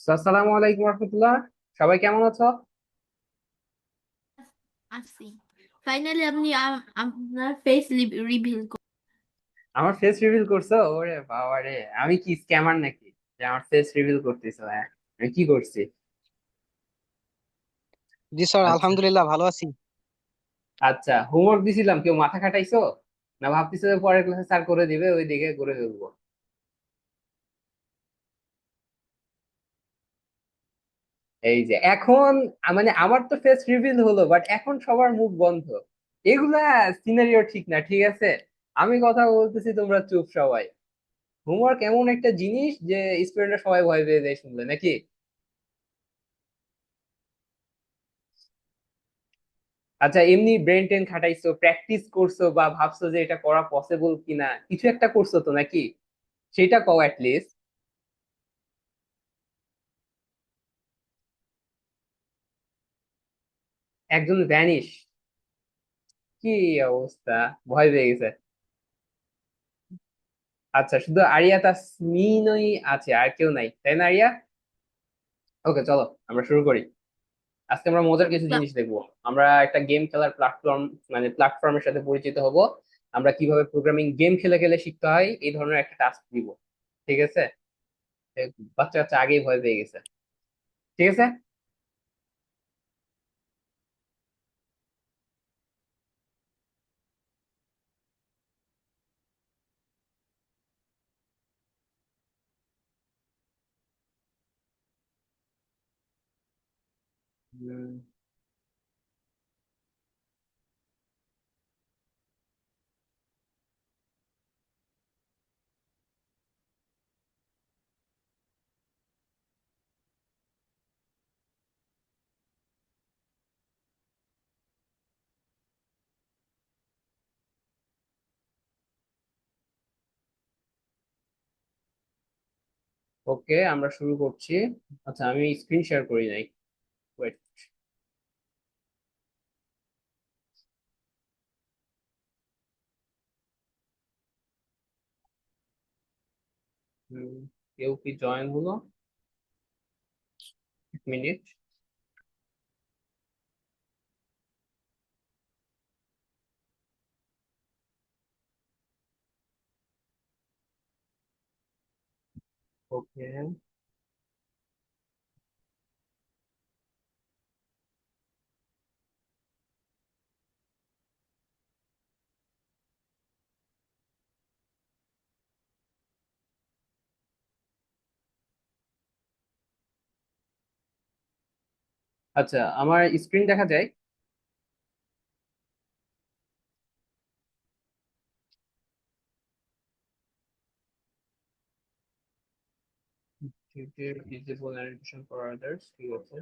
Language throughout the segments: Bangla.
আসসালামু আলাইকুম রহমতুল্লাহ। সবাই কেমন আছো? আছি। ফাইনালি আপনি আপনার ফেস রিভিল আমার ফেস রিভিল করছো? ওরে বাবা রে, আমি কি স্ক্যামার নাকি যে আমার ফেস রিভিল করতেছো? হ্যাঁ, আমি কি করছি? জি স্যার, আচ্ছা আলহামদুলিল্লাহ ভালো আছি। আচ্ছা, হোমওয়ার্ক দিছিলাম, কেউ মাথা খাটাইছো? না ভাবতেছো যে পরের ক্লাসে স্যার করে দিবে, ওই দিকে করে ফেলবো? এই যে এখন মানে আমার তো ফেস রিভিল হলো, বাট এখন সবার মুখ বন্ধ। এগুলা সিনারিও ঠিক না, ঠিক আছে? আমি কথা বলতেছি, তোমরা চুপ সবাই। হোমওয়ার্ক এমন একটা জিনিস যে স্টুডেন্টরা সবাই ভয় পেয়ে যায় শুনলে, নাকি? আচ্ছা, এমনি ব্রেন টেন খাটাইছো, প্র্যাকটিস করছো, বা ভাবছো যে এটা করা পসিবল কিনা, কিছু একটা করছো তো নাকি? সেটা কও লিস্ট। একজন ভ্যানিশ? কি অবস্থা! ভয় পেয়ে গেছে। আচ্ছা, শুধু আরিয়া তাসমিনই আছে, আর কেউ নাই, তাই না আরিয়া? ওকে, চলো আমরা শুরু করি। আজকে আমরা মজার কিছু জিনিস দেখবো। আমরা একটা গেম খেলার প্ল্যাটফর্ম, মানে প্ল্যাটফর্মের সাথে পরিচিত হব। আমরা কিভাবে প্রোগ্রামিং গেম খেলে খেলে শিখতে হয় এই ধরনের একটা টাস্ক দিব। ঠিক আছে? বাচ্চা কাচ্চা আগেই ভয় পেয়ে গেছে। ঠিক আছে। ওকে, আমরা শুরু করছি। আচ্ছা, আমি স্ক্রিন শেয়ার করি নাই। ওয়েট। কেউ কি জয়েন হলো? এক মিনিট। ওকে। আচ্ছা, আমার স্ক্রিন দেখা যায়? ডিসেবল অ্যানিমেশন ফর আদার্স, ঠিক আছে।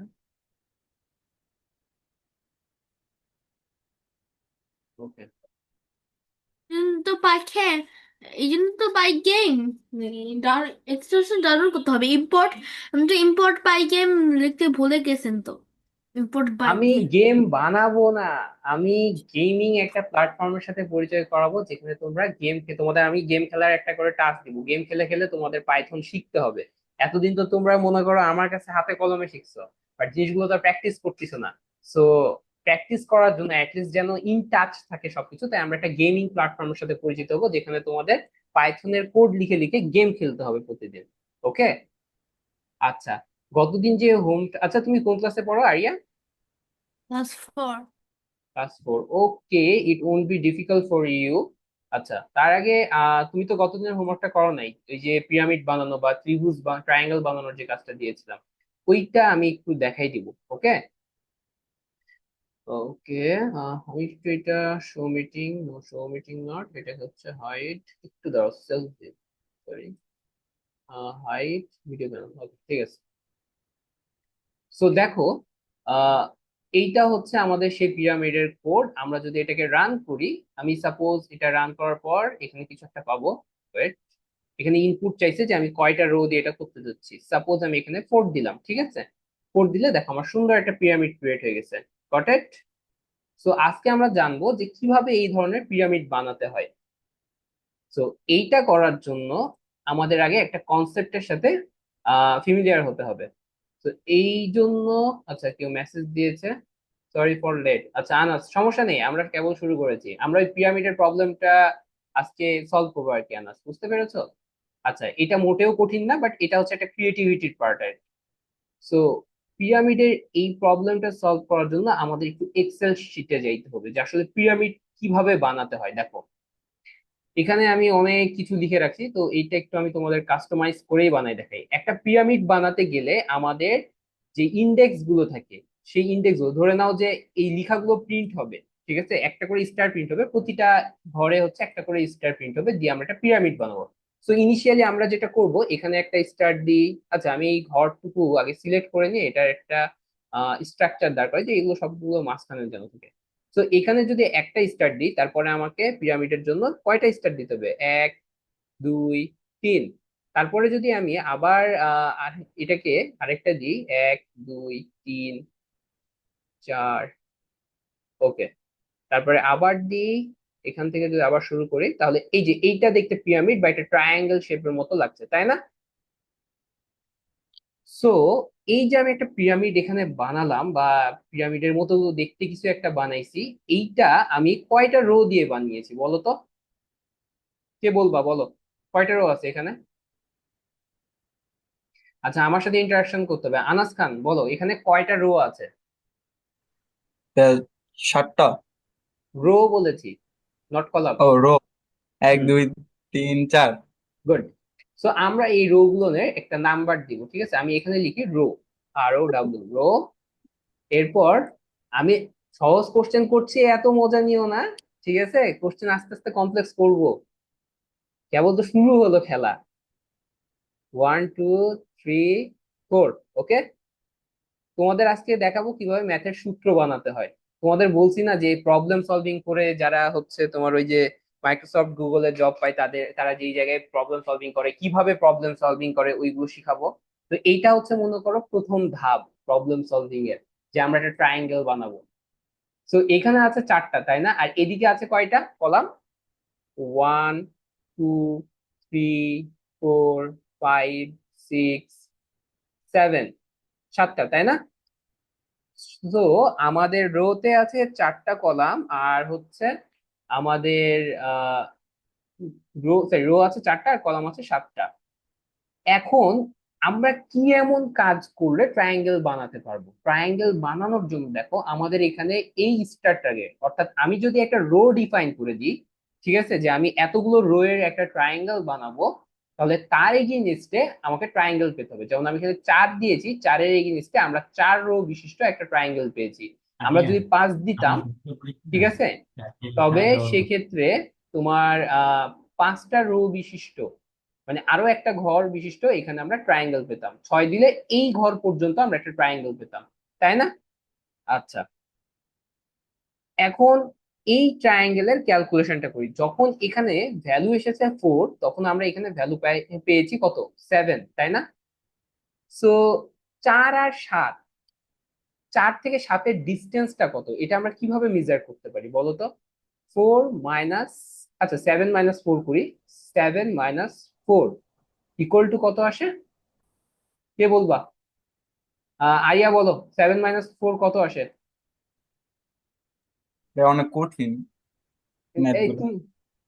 ওকে। তো পাখের এই জন্য তো পাই গেম এক্সটেনশন ডাউনলোড করতে হবে। ইম্পোর্ট, আমি তো ইম্পোর্ট পাই গেম লিখতে ভুলে গেছেন তো। ইম্পোর্ট বাই আমি গেম। গেম বানাবো না। আমি গেমিং একটা প্ল্যাটফর্মের সাথে পরিচয় করাবো, যেখানে তোমরা তোমাদের আমি গেম খেলার একটা করে টাস্ক দিব। গেম খেলে খেলে তোমাদের পাইথন শিখতে হবে। এতদিন তো তোমরা মনে করো আমার কাছে হাতে কলমে শিখছো, বাট জিনিসগুলো তো প্র্যাকটিস করতেছো না। সো প্র্যাকটিস করার জন্য অ্যাটলিস্ট যেন ইন টাচ থাকে সবকিছু, তাই আমরা একটা গেমিং প্ল্যাটফর্মের সাথে পরিচিত হবো, যেখানে তোমাদের পাইথনের কোড লিখে লিখে গেম খেলতে হবে প্রতিদিন। ওকে। আচ্ছা, গতদিন যে আচ্ছা, তুমি কোন ক্লাসে পড়ো Aria? Class 4। Class 4, okay. It won't be difficult for you. আচ্ছা, তার আগে তুমি তো গতদিনের হোমওয়ার্কটা করো নাই, ওই যে পিরামিড বানানো বা ত্রিভুজ বা ট্রায়াঙ্গেল বানানোর যে কাজটা দিয়েছিলাম, ওইটা আমি একটু দেখাই দিব। ওকে। ওকে। আমি একটু এটা show meeting, no show meeting not, এটা হচ্ছে হাইট, একটু দাঁড়াও, self, sorry, height video banner. Okay, ঠিক আছে। সো দেখো, আহ এইটা হচ্ছে আমাদের সেই পিরামিডের কোড। আমরা যদি এটাকে রান করি, আমি সাপোজ এটা রান করার পর এখানে কিছু একটা পাবো। Wait, এখানে ইনপুট চাইছে যে আমি কয়টা রো দিয়ে এটা করতে যাচ্ছি। সাপোজ আমি এখানে 4 দিলাম, ঠিক আছে। 4 দিলে দেখো আমার সুন্দর একটা পিরামিড ক্রিয়েট হয়ে গেছে। Got it? সো আজকে আমরা জানবো যে কিভাবে এই ধরনের পিরামিড বানাতে হয়। সো এইটা করার জন্য আমাদের আগে একটা কনসেপ্টের সাথে ফ্যামিলিয়ার হতে হবে। তো এই জন্য, আচ্ছা কেউ মেসেজ দিয়েছে, সরি ফর লেট। আচ্ছা আনাস, সমস্যা নেই, আমরা কেবল শুরু করেছি, আমরা ওই পিরামিডের প্রবলেমটা আজকে সলভ করবো আর কি। আনাস, বুঝতে পেরেছো? আচ্ছা, এটা মোটেও কঠিন না, বাট এটা হচ্ছে একটা ক্রিয়েটিভিটির পার্ট আর কি। সো পিরামিডের এই প্রবলেমটা সলভ করার জন্য আমাদের একটু এক্সেল শিটে যাইতে হবে, যে আসলে পিরামিড কিভাবে বানাতে হয়। দেখো, এখানে আমি অনেক কিছু লিখে রাখছি, তো এইটা একটু আমি তোমাদের কাস্টমাইজ করেই বানাই দেখাই। একটা পিরামিড বানাতে গেলে আমাদের যে ইন্ডেক্স গুলো থাকে, সেই ইন্ডেক্স গুলো ধরে নাও যে এই লেখাগুলো প্রিন্ট হবে, ঠিক আছে, একটা করে স্টার প্রিন্ট হবে, প্রতিটা ঘরে হচ্ছে একটা করে স্টার প্রিন্ট হবে, দিয়ে আমরা একটা পিরামিড বানাবো। সো ইনিশিয়ালি আমরা যেটা করব, এখানে একটা স্টার দিই। আচ্ছা, আমি এই ঘরটুকু আগে সিলেক্ট করে নিই, এটার একটা স্ট্রাকচার দরকার, যে এগুলো সবগুলো মাঝখানে যেন থাকে। তো এখানে যদি একটা স্টার দিই, তারপরে আমাকে পিরামিডের জন্য কয়টা স্টার দিতে হবে? এক, দুই, তিন। তারপরে যদি আমি আবার এটাকে আরেকটা দিই, এক, দুই, তিন, চার, ওকে, তারপরে আবার দিই। এখান থেকে যদি আবার শুরু করি, তাহলে এই যে এইটা দেখতে পিরামিড বা একটা ট্রায়াঙ্গেল শেপের মতো লাগছে, তাই না? সো এই যে আমি একটা পিরামিড এখানে বানালাম, বা পিরামিডের মতো দেখতে কিছু একটা বানাইছি, এইটা আমি কয়টা রো দিয়ে বানিয়েছি বলো তো? কে বলবা, বলো, কয়টা রো আছে এখানে? আচ্ছা, আমার সাথে ইন্টারাকশন করতে হবে। আনাস খান, বলো এখানে কয়টা রো আছে? আহ, 7টা। রো বলেছি, নট কলাম। ও রো, এক হুম, দুই তিন চার। গুড। সো আমরা এই রো গুলোর একটা নাম্বার দিব, ঠিক আছে? আমি এখানে লিখি রো, আর ও ডাব্লিউ, রো। এরপর আমি সহজ কোশ্চেন করছি, এত মজা নিও না, ঠিক আছে? কোশ্চেন আস্তে আস্তে কমপ্লেক্স করব, কেবল তো শুরু হলো খেলা। ওয়ান, টু, থ্রি, ফোর, ওকে। তোমাদের আজকে দেখাবো কিভাবে ম্যাথের সূত্র বানাতে হয়। তোমাদের বলছি না যে প্রবলেম সলভিং করে যারা হচ্ছে তোমার ওই যে মাইক্রোসফট গুগলে জব পায়, তারা যেই জায়গায় প্রবলেম সলভিং করে, কিভাবে প্রবলেম সলভিং করে ওইগুলো শিখাবো। তো এইটা হচ্ছে মনে করো প্রথম ধাপ প্রবলেম সলভিং এর, যে আমরা একটা ট্রায়াঙ্গেল বানাবো। তো এখানে আছে চারটা, তাই না? আর এদিকে আছে কয়টা column? One, two, three, four, five, six, seven, সাতটা, তাই না? তো আমাদের রোতে আছে চারটা কলাম, আর হচ্ছে আমাদের আহ রো আছে চারটা, আর কলাম আছে সাতটা। এখন আমরা কি এমন কাজ করলে ট্রায়াঙ্গেল বানাতে পারবো? ট্রায়াঙ্গেল বানানোর জন্য দেখো, আমাদের এখানে এই স্টারটাকে, অর্থাৎ আমি যদি একটা রো ডিফাইন করে দিই, ঠিক আছে, যে আমি এতগুলো রো এর একটা ট্রায়াঙ্গেল বানাবো, তাহলে তার এগেইনস্টে আমাকে ট্রায়াঙ্গেল পেতে হবে। যেমন আমি এখানে 4 দিয়েছি, 4-এর এগেইনস্টে আমরা 4 রো বিশিষ্ট একটা ট্রায়াঙ্গেল পেয়েছি। আমরা যদি 5 দিতাম, ঠিক আছে, তবে সেক্ষেত্রে তোমার 5টা রো বিশিষ্ট, মানে আরো একটা ঘর বিশিষ্ট এখানে আমরা ট্রায়াঙ্গেল পেতাম। 6 দিলে এই ঘর পর্যন্ত আমরা একটা ট্রায়াঙ্গেল পেতাম, তাই না? আচ্ছা, এখন এই ট্রায়াঙ্গেলের ক্যালকুলেশনটা করি। যখন এখানে ভ্যালু এসেছে 4, তখন আমরা এখানে ভ্যালু পেয়েছি কত? 7, তাই না? সো 4 আর 7, 4 থেকে 7-এর ডিস্টেন্সটা কত, এটা আমরা কিভাবে মেজার করতে পারি বলো তো? 4 মাইনাস, আচ্ছা 7 - 4 করি, 7 - 4 ইকুয়াল টু কত আসে? কে বলবা? আরিয়া বলো, 7 - 4 কত আসে? এটা অনেক কঠিন ম্যাথ এই গুলো। তুমি,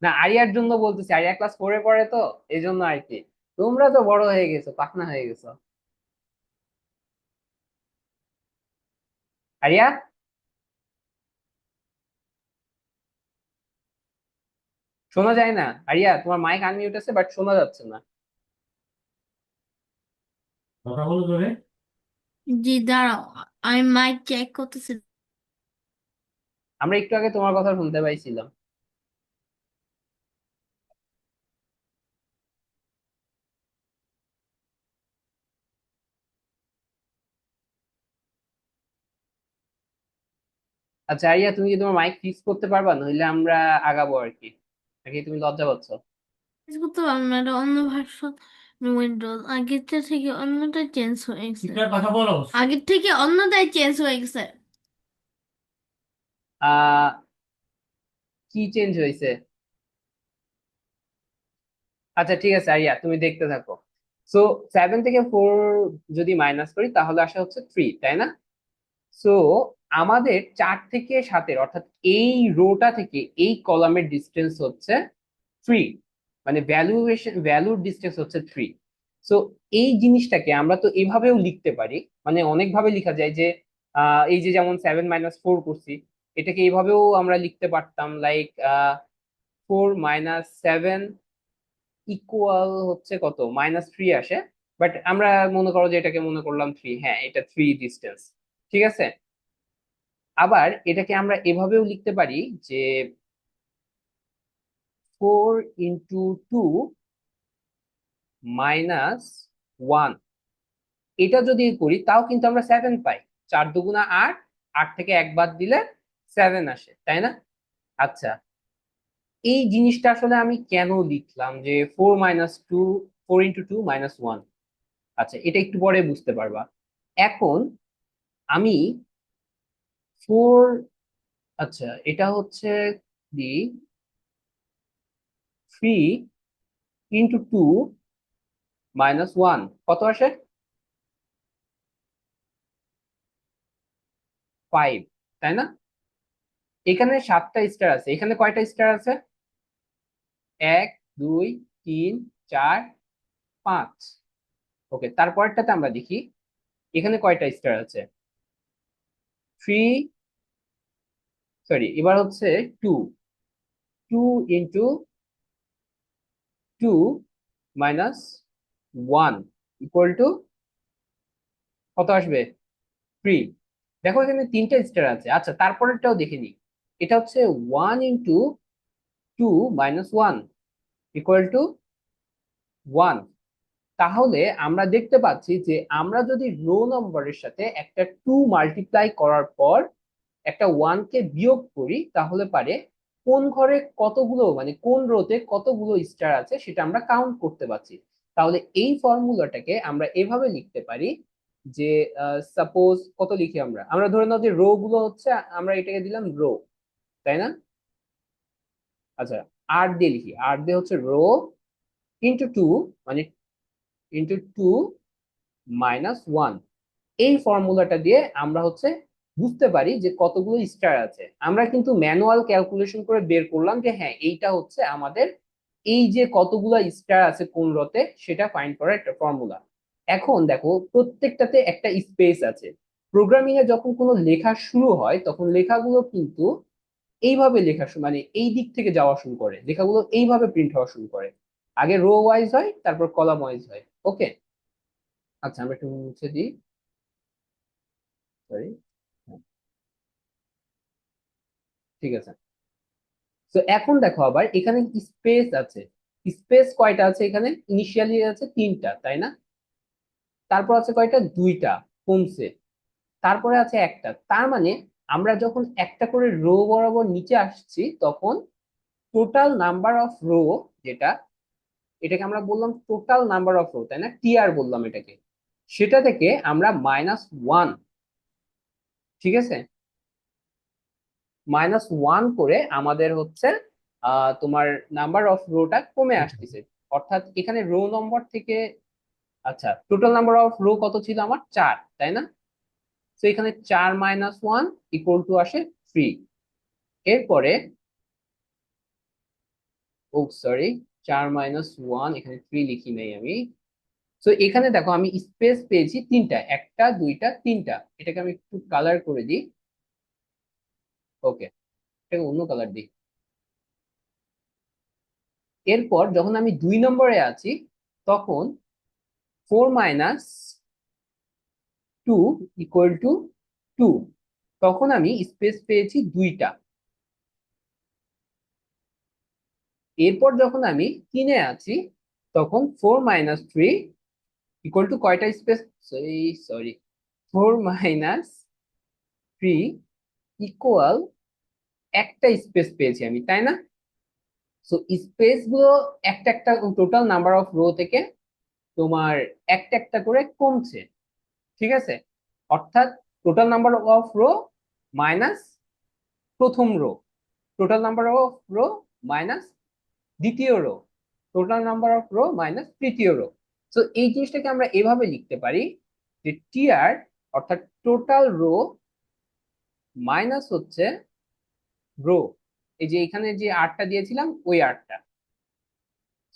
না আরিয়ার জন্য বলতেছি, আরিয়া ক্লাস 4-এ পড়ে তো, এই জন্য আর কি। তোমরা তো বড় হয়ে গেছো, পাকনা হয়ে গেছো। আরিয়া, শোনা যায় না। আরিয়া, তোমার মাইক আনমিউট আছে, বাট শোনা যাচ্ছে না। কথা বলো তোরে। জি দাঁড়াও, আমি মাইক চেক করতেছি। আমরা একটু আগে তোমার কথা শুনতে পাইছিলাম। আচ্ছা আরিয়া, তুমি কি তোমার মাইক ফিক্স করতে পারবা, নইলে আমরা আগাবো আর কি, নাকি তুমি লজ্জা পাচ্ছ? করতে পারবো না, এটা অন্য ভার্সন। উইন্ডোজ আগেরটা থেকে অন্যটা চেঞ্জ হয়ে গেছে। ঠিকঠাক কথা বলো। আগের থেকে অন্যটাই চেঞ্জ হয়ে গেছে। আহ কি চেঞ্জ হয়েছে? আচ্ছা ঠিক আছে আরিয়া, তুমি দেখতে থাকো। সো 7 থেকে 4 যদি মাইনাস করি তাহলে আসে হচ্ছে 3, তাই না? সো আমাদের 4 থেকে 7-এর অর্থাৎ এই রোটা থেকে এই কলামের ডিস্টেন্স হচ্ছে 3, মানে ভ্যালুর ডিস্টেন্স হচ্ছে 3। সো এই জিনিসটাকে আমরা তো এভাবেও লিখতে পারি, মানে অনেকভাবে লেখা যায় যে এই যে যেমন 7 - 4 করছি, এটাকে এইভাবেও আমরা লিখতে পারতাম, লাইক 4 - 7 ইকুয়াল হচ্ছে কত, -3 আসে। বাট আমরা মনে করো যে এটাকে মনে করলাম 3, হ্যাঁ এটা 3 ডিস্টেন্স, ঠিক আছে। আবার এটাকে আমরা এভাবেও লিখতে পারি যে 4 × 2 - 1, এটা যদি করি তাও কিন্তু আমরা 7 পাই। 4 × 2 = 8, 8 থেকে 1 বাদ দিলে 7 আসে, তাই না? আচ্ছা, এই জিনিসটা আসলে আমি কেন লিখলাম যে 4 - 2 4 × 2 - 1? আচ্ছা, এটা একটু পরে বুঝতে পারবা। এখন আমি 4, আচ্ছা এটা হচ্ছে দি 3 × 2 - 1 কত আসে? 5, তাই না? এখানে 7টা স্টার আছে, এখানে কয়টা স্টার আছে? 1 2 3 4 5। ওকে, তারপরটাতে আমরা দেখি এখানে কয়টা স্টার আছে। 3, সরি এবার হচ্ছে 2, 2 × 2 - 1 কত আসবে? 3। দেখো এখানে 3টা স্টার আছে। আচ্ছা, তারপরেরটাও দেখে নিই। এটা হচ্ছে 1 × 2 - 1 = 1। তাহলে আমরা দেখতে পাচ্ছি যে আমরা যদি রো নম্বরের সাথে একটা 2 মাল্টিপ্লাই করার পর একটা 1 কে বিয়োগ করি তাহলে পারে কোন ঘরে কতগুলো, মানে কোন রোতে কতগুলো স্টার আছে সেটা আমরা কাউন্ট করতে পারছি। তাহলে এই ফর্মুলাটাকে আমরা এভাবে লিখতে পারি যে সাপোজ কত লিখি আমরা, আমরা ধরে নাও যে রো গুলো হচ্ছে, আমরা এটাকে দিলাম রো, তাই না? আচ্ছা, আর দিয়ে লিখি, আর দিয়ে হচ্ছে রো ইন্টু 2, মানে ×2 - 1। এই ফর্মুলাটা দিয়ে আমরা হচ্ছে বুঝতে পারি যে কতগুলো স্টার আছে। আমরা কিন্তু ম্যানুয়াল ক্যালকুলেশন করে বের করলাম যে হ্যাঁ এইটা হচ্ছে আমাদের এই যে কতগুলো স্টার আছে কোন রতে সেটা ফাইন্ড করার একটা ফর্মুলা। এখন দেখো প্রত্যেকটাতে একটা স্পেস আছে। প্রোগ্রামিং এ যখন কোনো লেখা শুরু হয় তখন লেখাগুলো কিন্তু এইভাবে লেখা শুরু, মানে এই দিক থেকে যাওয়া শুরু করে, লেখাগুলো এইভাবে প্রিন্ট হওয়া শুরু করে। আগে রো ওয়াইজ হয়, তারপর কলাম ওয়াইজ হয়। ওকে, আচ্ছা আমরা একটু মুছে দিই, সরি। ঠিক আছে। তো এখন দেখো আবার এখানে স্পেস আছে। স্পেস কয়টা আছে এখানে? ইনিশিয়ালি আছে 3টা, তাই না? তারপর আছে কয়টা? 2টা, কমছে। তারপরে আছে একটা। তার মানে আমরা যখন একটা করে রো বরাবর নিচে আসছি তখন টোটাল নাম্বার অফ রো, যেটা, এটাকে আমরা বললাম টোটাল নাম্বার অফ রো, তাই না? টিআর বললাম এটাকে। সেটা থেকে আমরা -1, ঠিক আছে, -1 করে আমাদের হচ্ছে তোমার নাম্বার অফ রোটা কমে আসতেছে। অর্থাৎ এখানে রো নম্বর থেকে, আচ্ছা টোটাল নাম্বার অফ রো কত ছিল আমার? 4, তাই না? তো এখানে 4 - 1 আসে 3। এরপরে, ও সরি, 4 - 1, এখানে 3 লিখি নাই আমি। তো এখানে দেখো আমি স্পেস পেয়েছি 3টা, 1টা 2টা 3টা। এটাকে আমি একটু কালার করে দিই। ওকে, এটাকে অন্য কালার দিই। এরপর যখন আমি 2 নম্বরে আছি তখন 4 - 2 = 2, তখন আমি স্পেস পেয়েছি 2টা। এরপর যখন আমি 3-এ আছি তখন 4 - 3 = কয়টা স্পেস, সরি সরি, 4 - 3 = একটা স্পেস পেয়েছি আমি, তাই না? সো স্পেস গুলো একটা একটা টোটাল নাম্বার অফ রো থেকে তোমার একটা একটা করে কমছে, ঠিক আছে। অর্থাৎ total number of row minus প্রথম row, total number of row minus দ্বিতীয় row, total number of row minus তৃতীয় রো। তো এই জিনিসটাকে আমরা এভাবে লিখতে পারি যে টিআর অর্থাৎ টোটাল রো মাইনাস হচ্ছে রো, এই যে এখানে যে আরটা দিয়েছিলাম ওই আরটা।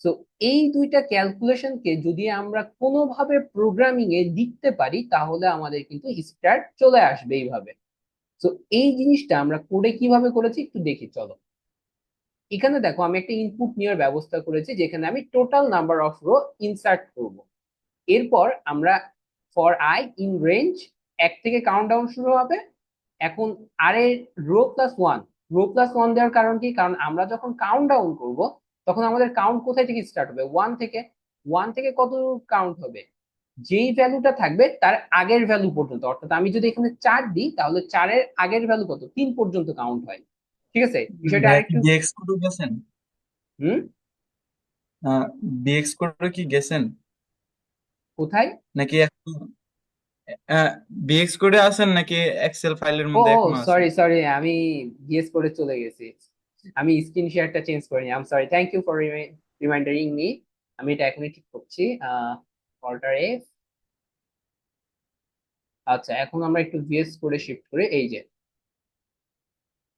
সো এই দুইটা ক্যালকুলেশনকে যদি আমরা কোনোভাবে প্রোগ্রামিং এ লিখতে পারি তাহলে আমাদের কিন্তু স্টার্ট চলে আসবে এইভাবে। তো এই জিনিসটা আমরা কোডে কিভাবে করেছি একটু দেখি চলো। এখানে দেখো আমি একটা ইনপুট নেওয়ার ব্যবস্থা করেছি যেখানে আমি total number of rho insert করব। এরপর আমরা ফর আই ইন রেঞ্জ 1 থেকে কাউন্টডাউন শুরু হবে। এখন আর এর রো প্লাস ওয়ান দেওয়ার কারণ কি, কারণ আমরা যখন কাউন্ট ডাউন করবো তখন আমাদের কাউন্ট কোথায় থেকে স্টার্ট হবে, ওয়ান থেকে। ওয়ান থেকে কত কাউন্ট হবে, যেই ভ্যালুটা থাকবে তার আগের ভ্যালু পর্যন্ত। অর্থাৎ আমি যদি এখানে 4 দিই তাহলে 4-এর আগের ভ্যালু কত, 3 পর্যন্ত কাউন্ট হয়। ঠিক আছে, বিষয়টা ভাইয়া কি আরেকটু। বিএক্স কোডে গেছেন? হুম। বিএক্স কোডে কি গেছেন কোথায়? নাকি বিএক্স কোডে আছেন নাকি এক্সেল ফাইলের ও মধ্যে এখনো আছেন? সরি সরি, আমি গেস করে চলে গেছি। আমি স্ক্রিন শেয়ারটা চেঞ্জ করিনি, I am sorry, thank you for remindering me. আমি এটা এখনই ঠিক করছি। Alt F. আচ্ছা, এখন আমরা একটু ভিএস করে শিফট করে এই যে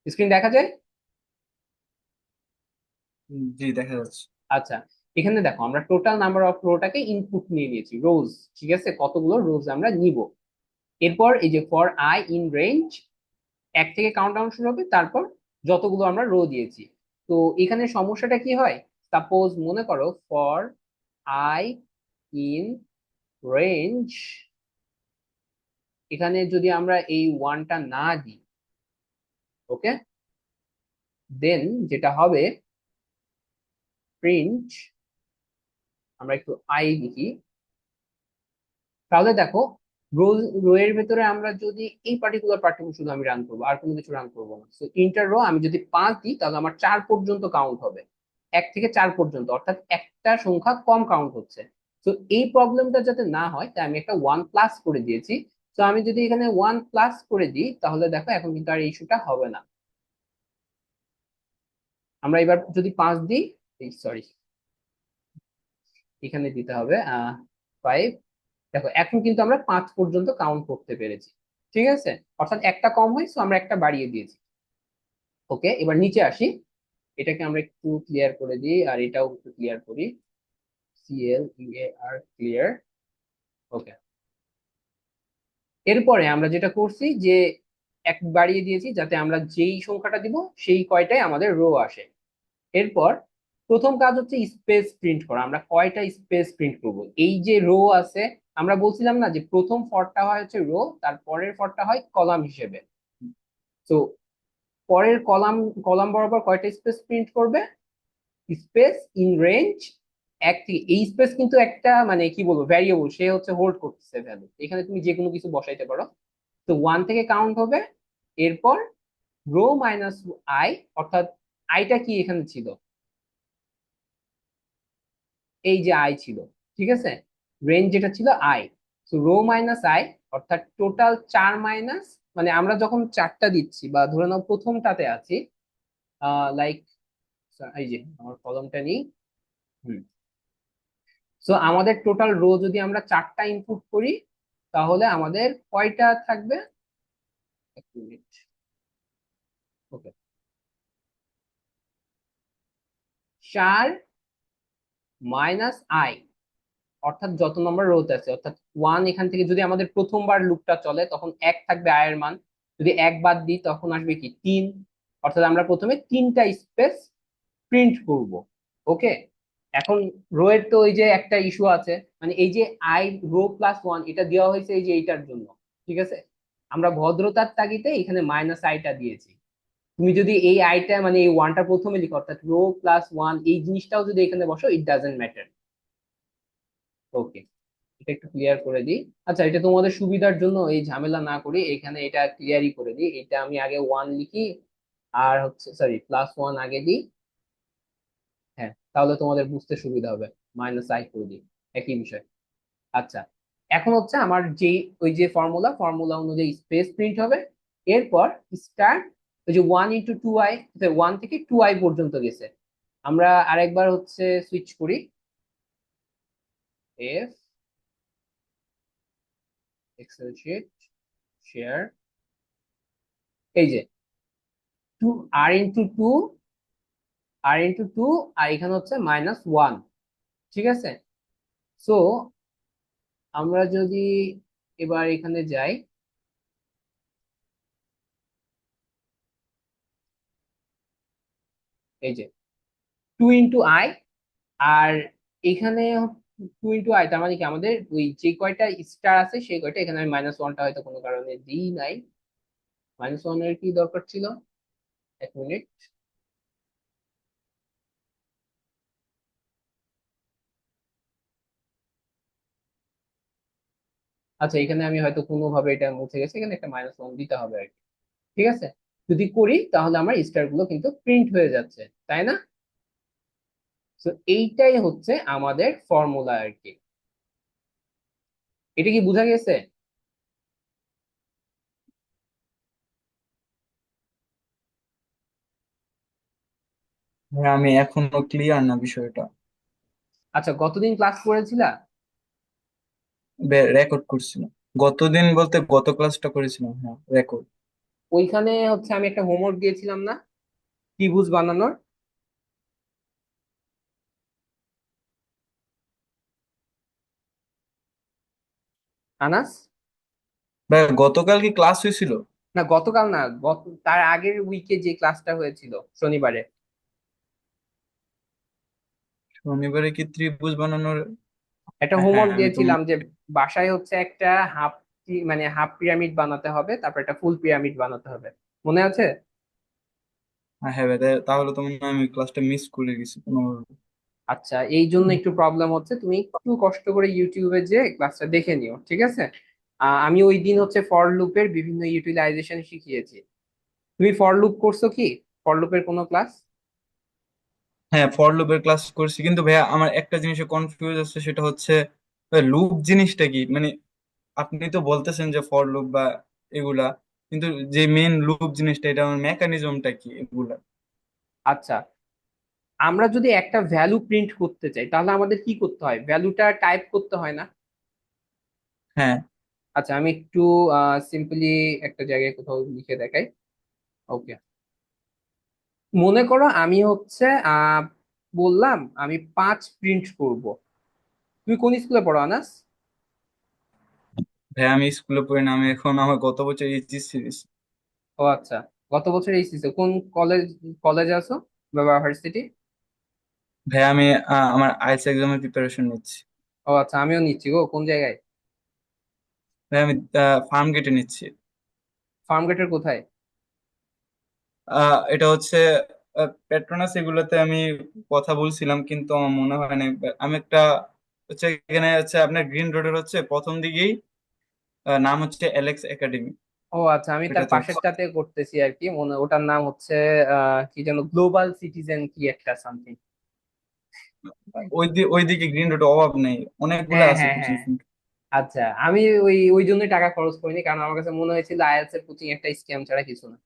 স্ক্রিন দেখা যায়। জি, দেখা যাচ্ছে। আচ্ছা, এখানে দেখো আমরা টোটাল নাম্বার অফ রোটাকে ইনপুট নিয়ে নিয়েছি, রোজ। ঠিক আছে, কতগুলো রোজ আমরা নিব। এরপর এই যে ফর আই ইন রেঞ্জ 1 থেকে কাউন্টডাউন শুরু হবে, তারপর যতগুলো আমরা রো দিয়েছি। তো এখানে সমস্যাটা কি হয়, সাপোজ মনে করো ফর আই ইন রেঞ্জ, এখানে যদি আমরা এই ওয়ানটা না দিই, ওকে, দেন যেটা হবে প্রিন্ট, আমরা একটু আই লিখি। তাহলে দেখো রো রো এর ভেতরে আমরা যদি এই পার্টিকুলার পার্টিকুলার শুধু আমি রান করবো, আর কোনো কিছু রান করবো না। তো ইন্টার রো আমি যদি 5 দিই তাহলে আমার 4 পর্যন্ত কাউন্ট হবে, 1 থেকে 4 পর্যন্ত, অর্থাৎ একটা সংখ্যা কম কাউন্ট হচ্ছে। তো এই প্রবলেমটা যাতে না হয় তাই আমি একটা 1 প্লাস করে দিয়েছি। তো আমি যদি এখানে 1 প্লাস করে দিই তাহলে দেখো এখন কিন্তু আর ইস্যুটা হবে না। আমরা এবার যদি 5 দিই, সরি এখানে দিতে হবে 5। দেখো এখন কিন্তু আমরা 5 পর্যন্ত কাউন্ট করতে পেরেছি। ঠিক আছে, অর্থাৎ একটা কম হয়, সো আমরা একটা বাড়িয়ে দিয়েছি। ওকে, এবার নিচে আসি, এটাকে আমরা একটু ক্লিয়ার করে দিই আর এটাও একটু ক্লিয়ার করি। CLEAR, clear. ওকে, এরপরে আমরা যেটা করছি যে এক বাড়িয়ে দিয়েছি যাতে আমরা যেই সংখ্যাটা দিব সেই কয়টাই আমাদের রো আসে। এরপর প্রথম কাজ হচ্ছে স্পেস প্রিন্ট করা। আমরা কয়টা স্পেস প্রিন্ট করব, এই যে রো আছে, আমরা বলছিলাম না যে প্রথম ফরটা হয় হচ্ছে রো, তারপরের ফরটা হয় কলাম হিসেবে। তো পরের কলাম কলাম বরাবর কয়টা স্পেস প্রিন্ট করবে, স্পেস ইন রেঞ্জ 1 থেকে। এই স্পেস কিন্তু একটা মানে কি বলবো ভ্যারিয়েবল, সে হচ্ছে হোল্ড করতেছে ভ্যালু, এখানে তুমি যে কোনো কিছু বসাইতে পারো। তো 1 থেকে কাউন্ট হবে। এরপর রো মাইনাস আই, অর্থাৎ আইটা কি এখানে ছিল, এই যে আই ছিল। ঠিক আছে, রেঞ্জ যেটা ছিল আই। তো রো মাইনাস আই, অর্থাৎ টোটাল 4 মাইনাস, মানে আমরা যখন 4টা দিচ্ছি বা ধরে নাও প্রথমটাতে আছি, লাইক এই যে আমার কলমটা নিই। হুম। সো আমাদের টোটাল রো যদি আমরা 4টা ইনপুট করি তাহলে আমাদের কয়টা থাকবে, এক মিনিট। ওকে, 4 মাইনাস আই, অর্থাৎ যত নম্বর রোতে আছে, অর্থাৎ 1 এখান থেকে যদি আমাদের প্রথমবার লুপটা চলে তখন 1 থাকবে আয়ের মান, যদি 1 বাদ দিই তখন আসবে কি 3। অর্থাৎ আমরা প্রথমে 3টা স্পেস প্রিন্ট করব। ওকে, এখন রো এর তো ওই যে একটা ইস্যু আছে, মানে এই যে আই রো প্লাস ওয়ান এটা দেওয়া হয়েছে এই যে এইটার জন্য। ঠিক আছে, আমরা ভদ্রতার তাগিদে এখানে মাইনাস আইটা দিয়েছি। তুমি যদি এই আইটা মানে এই ওয়ানটা প্রথমে লিখো, অর্থাৎ রো প্লাস ওয়ান এই জিনিসটাও যদি এখানে বসো, ইট ডাজেন্ট ম্যাটার। ওকে, এটা একটু ক্লিয়ার করে দিই। আচ্ছা, এটা তোমাদের সুবিধার জন্য এই ঝামেলা না করি এখানে এটা ক্লিয়ারই করে দিই, এটা আমি আগে 1 লিখি আর হচ্ছে সরি প্লাস 1 আগে দিই। হ্যাঁ, তাহলে তোমাদের বুঝতে সুবিধা হবে, মাইনাস আই করে দিই, একই বিষয়। আচ্ছা, এখন হচ্ছে আমার যে ওই যে ফর্মুলা অনুযায়ী স্পেস প্রিন্ট হবে। এরপর স্টার্ট, ওই যে 1 × 2i, 1 থেকে 2i পর্যন্ত গেছে। আমরা আরেকবার হচ্ছে সুইচ করি, এফ এক্সেল শিট শেয়ার, এই যে টু r × 2 r × 2 আর এখানে হচ্ছে -1, ঠিক আছে। সো আমরা যদি এবার এখানে যাই, এই যে 2 × i, আর এখানে 2 × i, তার মানে কি আমাদের ওই যে কয়টা স্টার আছে সেই কয়টা, এখানে আমি -1টা হয়তো কোনো কারণে দিই নাই। -1 এর কি দরকার ছিল, 1 মিনিট। আচ্ছা, এখানে আমি হয়তো কোনোভাবে এটা মুছে গেছে, এখানে একটা -1 দিতে হবে আর কি, ঠিক আছে। যদি করি তাহলে আমার স্টার গুলো কিন্তু প্রিন্ট হয়ে যাচ্ছে, তাই না? তো এইটাই হচ্ছে আমাদের ফর্মুলা আর কি। এটা কি বোঝা গেছে? হ্যাঁ, আমি এখনো ক্লিয়ার না বিষয়টা। আচ্ছা, গতদিন ক্লাস করেছিলা? রেকর্ড করছিলাম। গতদিন বলতে গত ক্লাসটা করেছিলাম, হ্যাঁ রেকর্ড। ওইখানে হচ্ছে আমি একটা হোমওয়ার্ক দিয়েছিলাম না, ত্রিভুজ বানানোর? আনাস? ভাই গতকাল কি ক্লাস হয়েছিল? না, গতকাল না, তার আগের উইকে যে ক্লাসটা হয়েছিল শনিবারে। শনিবারে কি ত্রিভুজ বানানোর? একটা হ্যাঁ হ্যাঁ, হোমওয়ার্ক আমি তো দিয়েছিলাম যে বাসায় হচ্ছে একটা হাফ, মানে হাফ পিরামিড বানাতে হবে, তারপর একটা ফুল পিরামিড বানাতে হবে, মনে আছে? হ্যাঁ হ্যাঁ ভাই, তাহলে তো মনে হয় আমি ক্লাসটা মিস করে গেছি কোনোভাবে। আচ্ছা, এই জন্য একটু প্রবলেম হচ্ছে, তুমি একটু কষ্ট করে ইউটিউবে যে ক্লাসটা দেখে নিও, ঠিক আছে। আমি ওই দিন হচ্ছে ফর লুপের বিভিন্ন ইউটিলাইজেশন শিখিয়েছি। তুমি ফর লুপ করছো কি? ফর লুপের কোনো ক্লাস? হ্যাঁ, ফর লুপের ক্লাস করছি, কিন্তু ভাইয়া আমার একটা জিনিসে কনফিউজ আছে, সেটা হচ্ছে লুপ জিনিসটা কি, মানে আপনি তো বলতেছেন যে ফর লুপ বা এগুলা, কিন্তু যে মেন লুপ জিনিসটা, এটা আমার মেকানিজমটা কি এগুলা? আচ্ছা, আমরা যদি একটা ভ্যালু প্রিন্ট করতে চাই তাহলে আমাদের কি করতে হয়, ভ্যালুটা টাইপ করতে হয় না? হ্যাঁ আচ্ছা, আমি একটু সিম্পলি একটা জায়গায় কোথাও লিখে দেখাই। ওকে, মনে করো আমি হচ্ছে বললাম আমি 5 প্রিন্ট করব। তুমি কোন স্কুলে পড়ো, আনাস? ভাইয়া, আমি স্কুলে পড়ি না, আমি এখন আমার গত বছর এইচএসসি দিছি। ও আচ্ছা, গত বছর এইচএসসি কোন কলেজ, কলেজ আছো বা ইউনিভার্সিটি? ভাইয়া আমি আমার আইএলটিএস এক্সামের প্রিপারেশন নিচ্ছি। ও আচ্ছা, আমিও নিচ্ছি গো। কোন জায়গায়? ভাইয়া আমি ফার্ম গেটে নিচ্ছি। ফার্ম গেটের কোথায়? এটা হচ্ছে পেট্রোনাস, এগুলোতে আমি কথা বলছিলাম, কিন্তু আমার মনে হয় না। আমি একটা হচ্ছে এখানে হচ্ছে আপনার গ্রিন রোডের হচ্ছে প্রথম দিকেই নাম হচ্ছে অ্যালেক্স একাডেমি। ও আচ্ছা, আমি তার এটাতে হচ্ছে পাশেরটাতে করতেছি আর কি, মনে ওটার নাম হচ্ছে কি যেন, গ্লোবাল সিটিজেন কি একটা সামথিং। ওই দিকে গ্রিন রোড অভাব নেই, অনেকগুলো হ্যাঁ আছে হ্যাঁ কোচিং হ্যাঁ। সেন্টার। আচ্ছা, আমি ওই ওই জন্যই টাকা খরচ করিনি, কারণ আমার কাছে মনে হয়েছিল আইএলটিএস এর কোচিং একটা স্ক্যাম ছাড়া কিছু না।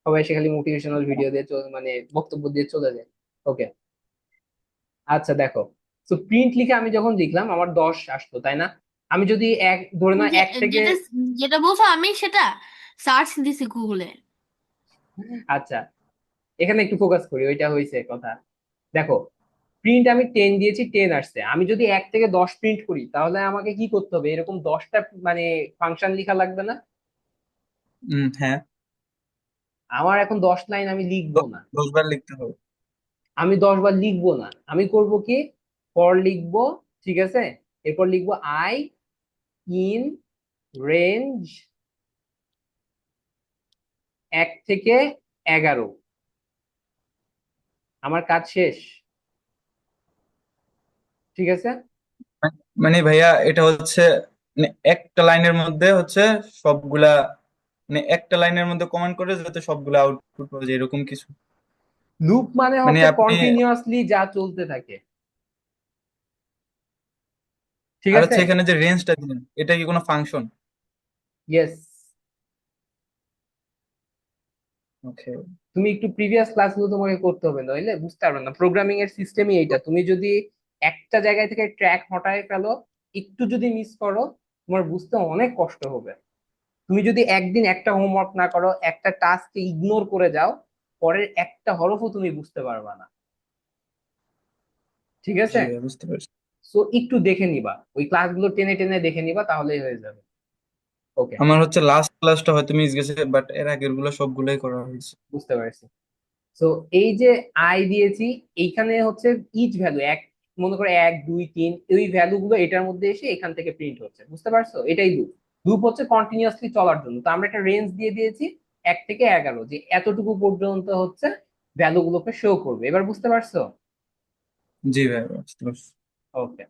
সবাই এসে খালি মোটিভেশনাল ভিডিও দিয়ে মানে বক্তব্য দিয়ে চলে যায়। ওকে, আচ্ছা দেখো, তো প্রিন্ট লিখে আমি যখন লিখলাম আমার 10 আসতো, তাই না? আমি যদি এক ধরে নাও যে 1 থেকে, যেটা যেটা বলছো আমি সেটা সার্চ দিছি গুগলে। আচ্ছা এখানে একটু ফোকাস করি, ওইটা হয়েছে কথা। দেখো, প্রিন্ট আমি 10 দিয়েছি, 10 আসছে। আমি যদি 1 থেকে 10 প্রিন্ট করি তাহলে আমাকে কি করতে হবে, এরকম 10টা মানে ফাংশন লেখা লাগবে না? হ্যাঁ, আমার এখন 10 লাইন আমি লিখবো না, 10 বার লিখতে হবে। আমি 10 বার লিখবো না। আমি করব কি, ফর লিখবো, ঠিক আছে। এরপর লিখবো আই ইন রেঞ্জ 1 থেকে 11, আমার কাজ শেষ, ঠিক আছে। মানে ভাইয়া এটা হচ্ছে, মানে একটা লাইনের মধ্যে হচ্ছে সবগুলা, মানে একটা লাইনের মধ্যে কমেন্ট করে যাতে সবগুলা আউটপুট পাওয়া যায়, এরকম কিছু? লুপ মানে মানে হচ্ছে আপনি, কন্টিনিউয়াসলি যা চলতে থাকে, ঠিক আর আছে। হচ্ছে এখানে যে রেঞ্জটা দিলেন, এটা কি কোনো ফাংশন? ইয়েস। ওকে। তুমি একটু প্রিভিয়াস ক্লাসগুলো তোমাকে করতে হবে, নইলে বুঝতে পারবে না। প্রোগ্রামিং এর সিস্টেমই এইটা, তুমি যদি একটা জায়গায় থেকে ট্র্যাক হটায় ফেলো, একটু যদি মিস করো তোমার বুঝতে অনেক কষ্ট হবে। তুমি যদি একদিন একটা হোমওয়ার্ক না করো, একটা টাস্ককে ইগনোর করে যাও, পরের একটা হরফও তুমি বুঝতে পারবা না। ঠিক জি আছে? ভাই, বুঝতে পারছি। সো একটু দেখে নিবা, ওই ক্লাসগুলো টেনে টেনে দেখে নিবা, তাহলেই হয়ে যাবে। ওকে, আমার হচ্ছে লাস্ট ক্লাসটা হয়তো মিস গেছে, বাট এর আগের গুলো সবগুলোই করা হয়েছে। বুঝতে পারছি। সো এই যে আই দিয়েছি, এইখানে হচ্ছে ইচ ভ্যালু এক, মনে করো 1 2 3, ওই ভ্যালু গুলো এটার মধ্যে এসে এখান থেকে প্রিন্ট হচ্ছে, বুঝতে পারছো? এটাই লুপ। লুপ হচ্ছে কন্টিনিউয়াসলি চলার জন্য। তো আমরা একটা রেঞ্জ দিয়ে দিয়েছি 1 থেকে 11, যে এতটুকু পর্যন্ত হচ্ছে ভ্যালু গুলোকে শো করবে। এবার বুঝতে পারছো? জি ভাই, বুঝতে পারছি। ওকে,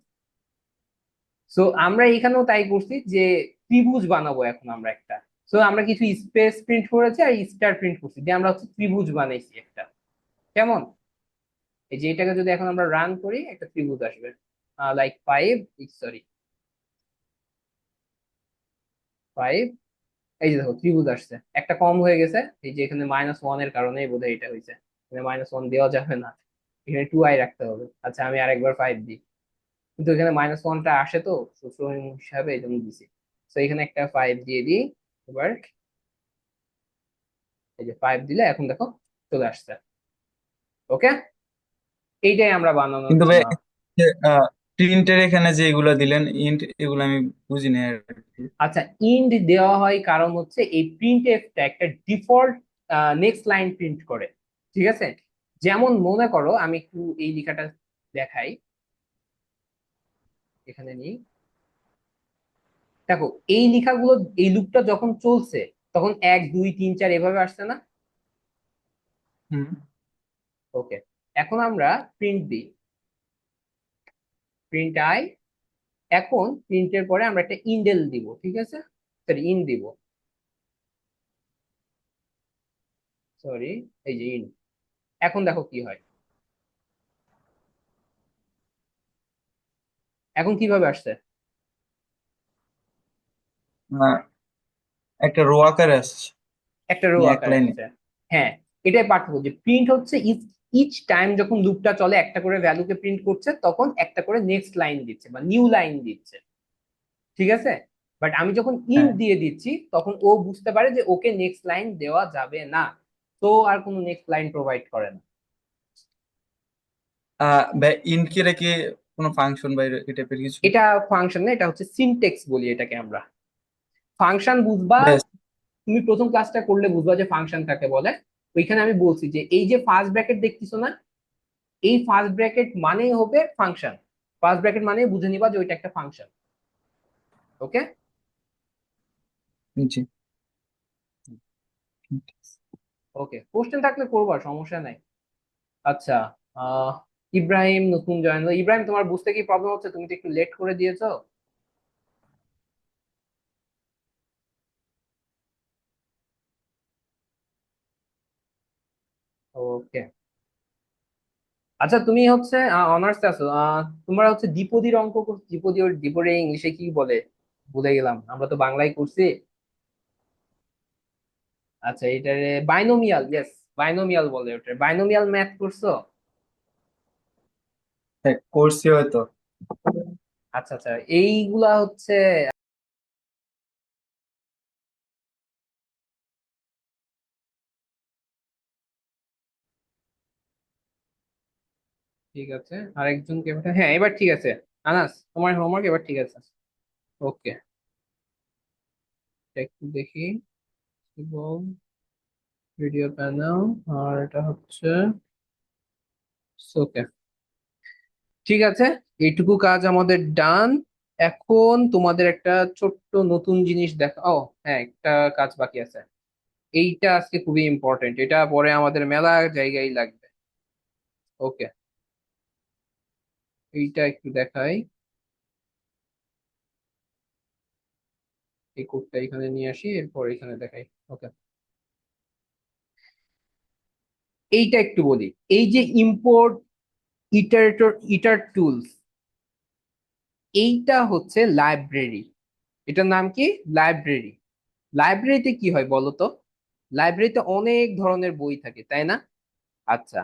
সো আমরা এখানেও তাই করছি যে ত্রিভুজ বানাবো এখন আমরা একটা। সো আমরা কিছু স্পেস প্রিন্ট করেছি আর স্টার প্রিন্ট করছি, দিয়ে আমরা হচ্ছে ত্রিভুজ বানাইছি একটা। কেমন? এই যে এটাকে যদি এখন আমরা রান করি, একটা ত্রিভুজ আসবে, লাইক 5, এই যে দেখো ত্রিভুজ আসছে। একটা কম হয়ে গেছে, এই যে এখানে -1 এর কারণেই বোধহয় এটা হয়েছে। এখানে -1 দেওয়া যাবে না, এখানে 2i রাখতে হবে। আচ্ছা, আমি আরেকবার 5 দিই, কিন্তু এখানে -1টা আসে তো সূত্র হিসাবে, এই জন্য দিছি। তো এখানে একটা 5 দিয়ে দিই। এবার এই যে 5 দিলে এখন দেখো চলে আসছে। ওকে, এইটাই আমরা বানানোর কিন্তু ভাই, জন্য। প্রিন্টের এখানে যে এগুলা দিলেন ইন্ট, এগুলো আমি বুঝি না আর কি। আচ্ছা, ইন্ড দেওয়া হয় কারণ হচ্ছে এই প্রিন্ট এফটা একটা ডিফল্ট নেক্সট লাইন প্রিন্ট করে। ঠিক আছে? যেমন মনে করো, আমি একটু এই লেখাটা দেখাই, এখানে নিই। দেখো এই লেখাগুলো, এই লুপটা যখন চলছে তখন 1 2 3 4 এভাবে আসছে না? হুম। ওকে, এখন আমরা প্রিন্ট দিই, প্রিন্ট আই। এখন প্রিন্টের পরে আমরা একটা ইন্ডেল দিব, ঠিক আছে? সরি, ইন দিব, সরি, এই যে ইন। এখন দেখো কি হয়, এখন কিভাবে আসছে? আহ, একটা রো আকারে আসছে, একটা রো মানে এক আকারে লাইনে। আসছে। হ্যাঁ, এটাই পার্থক্য, যে প্রিন্ট হচ্ছে ইচ টাইম যখন লুপটা চলে একটা করে ভ্যালুকে প্রিন্ট করছে, তখন একটা করে নেক্সট লাইন দিচ্ছে বা নিউ লাইন দিচ্ছে। ঠিক আছে? বাট আমি যখন ইন্ট হ্যাঁ। দিয়ে দিচ্ছি, তখন ও বুঝতে পারে যে ওকে নেক্সট লাইন দেওয়া যাবে না, তো আর কোনো নেক্সট লাইন প্রোভাইড করে না। ভাই, ইন্ট কি রেখে কোনো ফাংশন বা এই টাইপের কিছু? এটা ফাংশন না, এটা হচ্ছে সিনটেক্স বলি এটাকে আমরা। ফাংশন বুঝবা, ব্যাস। তুমি প্রথম ক্লাসটা করলে বুঝবা যে ফাংশন কাকে বলে। ওইখানে আমি বলছি যে এই যে ফার্স্ট ব্র্যাকেট দেখতেছো না, এই ফার্স্ট ব্র্যাকেট মানেই হবে ফাংশন। ফার্স্ট ব্র্যাকেট মানে বুঝে নিবা যে ওইটা একটা ফাংশন। ওকে, জি। ওকে, কোশ্চেন থাকলে করবা, সমস্যা নাই। আচ্ছা, আহ ইব্রাহিম নতুন জয়েন হলো। ইব্রাহিম, তোমার বুঝতে কি প্রবলেম হচ্ছে? তুমি তো একটু লেট করে দিয়েছো। ওকে, আচ্ছা, তুমি হচ্ছে অনার্স আছো, তোমরা হচ্ছে দ্বিপদীর অঙ্ক দ্বিপদী ওর দ্বিপদী ইংলিশে কি বলে ভুলে গেলাম, আমরা তো বাংলায় করছি। আচ্ছা, এটারে বাইনোমিয়াল, ইয়েস, বাইনোমিয়াল বলে, ওটা বাইনোমিয়াল ম্যাথ করছো? হ্যাঁ, করছি হয়তো। আচ্ছা আচ্ছা, এইগুলা হচ্ছে, ঠিক আছে, আরেকজনকে হ্যাঁ, এবার ঠিক আছে। আনাস, তোমার হোমওয়ার্ক এবার ঠিক আছে। ওকে, একটু দেখি, ভিডিও প্যানেল, আর এটা হচ্ছে, ওকে, ঠিক আছে, এইটুকু কাজ আমাদের ডান। এখন তোমাদের একটা ছোট্ট নতুন জিনিস দেখা, ও হ্যাঁ, একটা কাজ বাকি আছে। এইটা আজকে খুবই ইম্পর্টেন্ট, এটা পরে আমাদের মেলা জায়গায় লাগবে। ওকে, এইটা একটু দেখাই, এই কোডটা এখানে নিয়ে আসি, এরপর এখানে দেখাই। ওকে, এইটা একটু বলি, এই যে ইম্পোর্ট ইটারেটর ইটার টুলস, এইটা হচ্ছে লাইব্রেরি। এটার নাম কি? লাইব্রেরি। লাইব্রেরিতে কি হয় বলো তো? লাইব্রেরিতে অনেক ধরনের বই থাকে, তাই না? আচ্ছা,